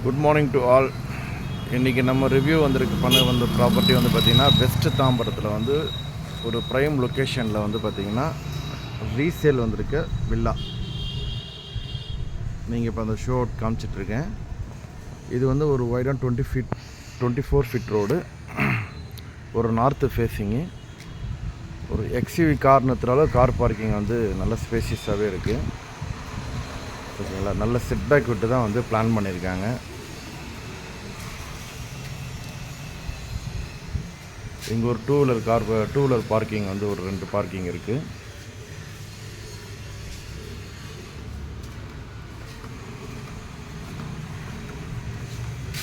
Good morning to all. இன்றைக்கி நம்ம review பண்ண ப்ராப்பர்ட்டி பார்த்திங்கன்னா வெஸ்ட் தாம்பரத்தில் ஒரு ப்ரைம் லொக்கேஷனில் பார்த்திங்கன்னா ரீசேல் வந்திருக்க வில்லா. நீங்கள் இப்போ அந்த ஷோ காமிச்சிட்ருக்கேன். இது ஒரு வைடாக 24 ஃபீட் ரோடு, ஒரு நார்த்து ஃபேஸிங்கு, ஒரு எக்ஸ்யூவி கார்னத்துனால கார் பார்க்கிங் நல்ல ஸ்பேசியஸாகவே இருக்குது. ஓகேங்களா, நல்ல செட்பேக் விட்டு தான் பிளான் பண்ணியிருக்காங்க. இங்கே ஒரு டூ வீலர் பார்க்கிங் ஒரு 2 பார்க்கிங் இருக்குது.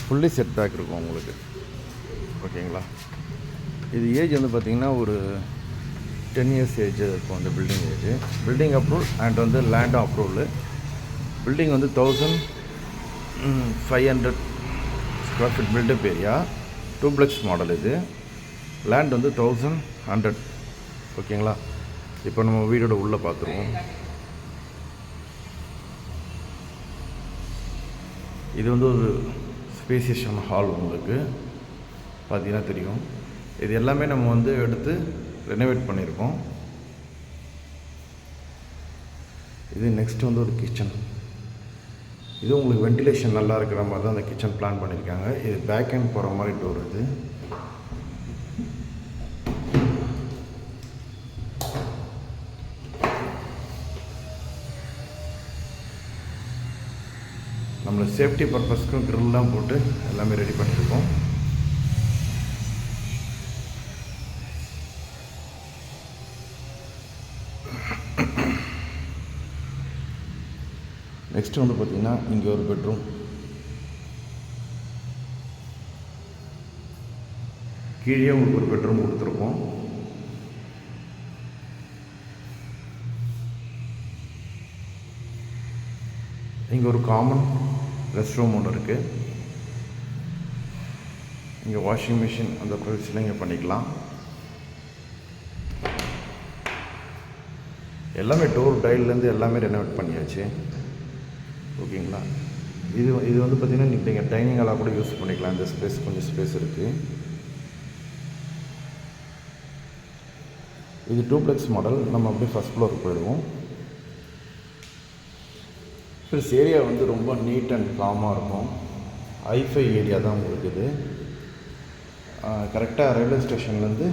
ஃபுல்லி செட் பேக் இருக்கும் உங்களுக்கு. ஓகேங்களா, இது ஏஜ் பார்த்திங்கன்னா ஒரு 10 இயர்ஸ் ஏஜ் இருக்கும். Building age, building approval and லேண்டும் approval. Building 1500 square feet built up area, duplex model. இது லேண்ட் 1100. ஓகேங்களா, இப்போ நம்ம வீடோட உள்ளே பார்த்துருவோம். இது ஒரு ஸ்பேசியஸான ஹால். உங்களுக்கு பார்த்தீங்கன்னா தெரியும். இது எல்லாமே நம்ம எடுத்து ரெனோவேட் பண்ணியிருக்கோம். இது நெக்ஸ்ட் ஒரு கிச்சன். இது உங்களுக்கு வென்டிலேஷன் நல்லா இருக்கிற மாதிரி தான் அந்த கிச்சன் பிளான் பண்ணியிருக்காங்க. இது பேக் ஹேண்ட் போகிற மாதிரி டோர். இது நம்மளை சேஃப்டி பர்பஸ்க்கும் க்ரில்லாம் போட்டு எல்லாமே ரெடி பண்ணியிருக்கோம். நெக்ஸ்ட் பார்த்திங்கன்னா இங்கே ஒரு பெட்ரூம். கீழே உங்களுக்கு ஒரு பெட்ரூம் கொடுத்துருக்கோம். இங்கே ஒரு காமன் ரெஸ்ட் ரூம் ஒன்று இருக்குது. இங்கே வாஷிங் மிஷின் அந்த ப்ரைஸில் இங்கே பண்ணிக்கலாம். எல்லாமே டோர் டைல்லேருந்து எல்லாமே ரெனோவேட் பண்ணியாச்சு. ஓகேங்களா, இது பார்த்திங்கன்னா நீங்கள் டைனிங் ஹாலாக கூட யூஸ் பண்ணிக்கலாம். இந்த ஸ்பேஸ் கொஞ்சம் ஸ்பேஸ் இருக்குது. இது டூப்ளெக்ஸ் மாடல். நம்ம அப்படியே ஃபஸ்ட் ஃப்ளோருக்கு போயிடுவோம். ப்ளஸ் ஏரியா ரொம்ப நீட் அண்ட் காமாக இருக்கும். ஐஃபை ஏரியா தான் உங்களுக்கு. இது கரெக்டாக ரயில்வே ஸ்டேஷன்லேருந்து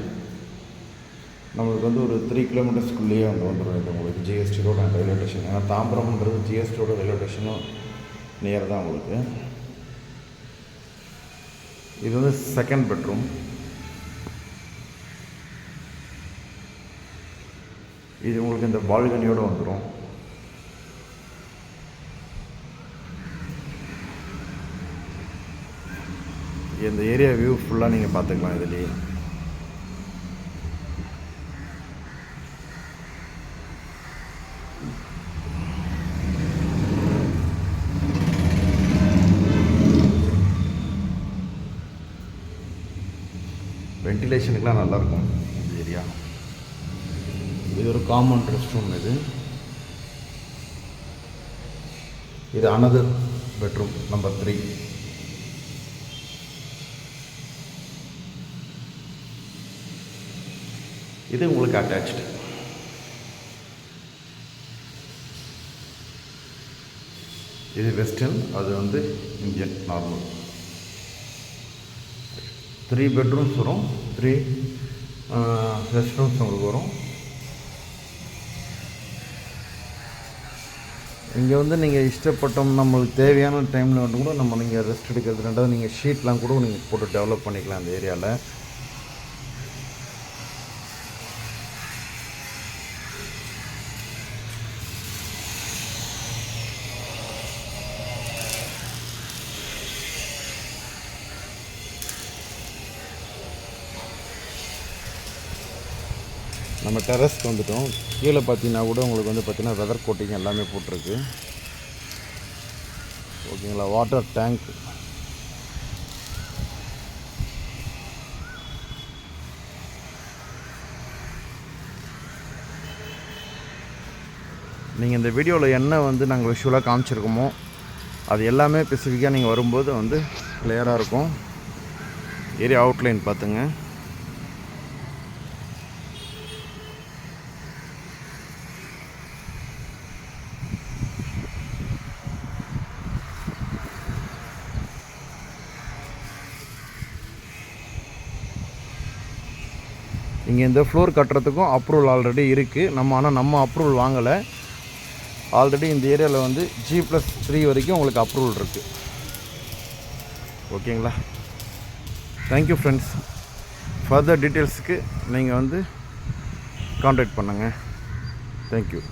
நம்மளுக்கு ஒரு 3 கிலோமீட்டர்ஸ்குள்ளேயே வந்துடும். இது உங்களுக்கு GST road and railway station. ஏன்னா தாம்பரம்ன்றது ஜிஎஸ்டி ரோடு ரயில்வே ஸ்டேஷனும் நியர் தான் உங்களுக்கு. இது செகண்ட் பெட்ரூம். இது உங்களுக்கு இந்த பால்கனியோடு வந்துடும். இந்த ஏரியா வியூ ஃபுல்லாக நீங்கள் பார்த்துக்கலாம் இதுலேயே. வென்டிலேஷனுக்கெலாம் நல்லாயிருக்கும் இந்த ஏரியா. இது ஒரு காமன் ரெஸ்ட் ரூம். இது அனதர் பெட்ரூம் நம்பர் 3. இது உங்களுக்கு அட்டாச்டு. இது வெஸ்டர்ன், அது இந்தியன் நார்மல். 3 பெட்ரூம்ஸ் வரும், 3 ரெஸ்ட் ரூம்ஸ் உங்களுக்கு வரும். இங்கே நீங்கள் இஷ்டப்பட்டோம் நம்மளுக்கு தேவையான டைமில் கூட நீங்கள் ரெஸ்ட் எடுக்கிறது. ரெண்டாவது நீங்கள் ஷீட்லாம் கூட நீங்கள் போட்டு டெவலப் பண்ணிக்கலாம் அந்த ஏரியாவில். நம்ம டெரஸ்க்கு வந்துட்டோம். கீழே பார்த்தீங்கன்னா கூட உங்களுக்கு பார்த்தீங்கன்னா வெதர் கோட்டிங் எல்லாமே போட்டிருக்கு. ஓகேங்களா, வாட்டர் டேங்க். நீங்கள் இந்த வீடியோவில் என்ன நாங்கள் விஷுவலாக காமிச்சிருக்கோமோ அது எல்லாமே ஸ்பெசிஃபிக்காக நீங்கள் வரும்போது வந்து கிளியராக இருக்கும். ஏரியா அவுட்லைன் பார்த்துங்க. இங்கே இந்த ஃப்ளோர் கட்டுறதுக்கும் அப்ரூவல் ஆல்ரெடி இருக்குது. ஆனால் நம்ம அப்ரூவல் வாங்கலை. ஆல்ரெடி இந்த ஏரியாவில் வந்து G+3 வரைக்கும் உங்களுக்கு அப்ரூவல் இருக்குது. ஓகேங்களா? Thank you friends. ஃபர்தர் டீட்டெயில்ஸுக்கு நீங்கள் வந்து கான்டாக்ட் பண்ணுங்கள். தேங்க்யூ.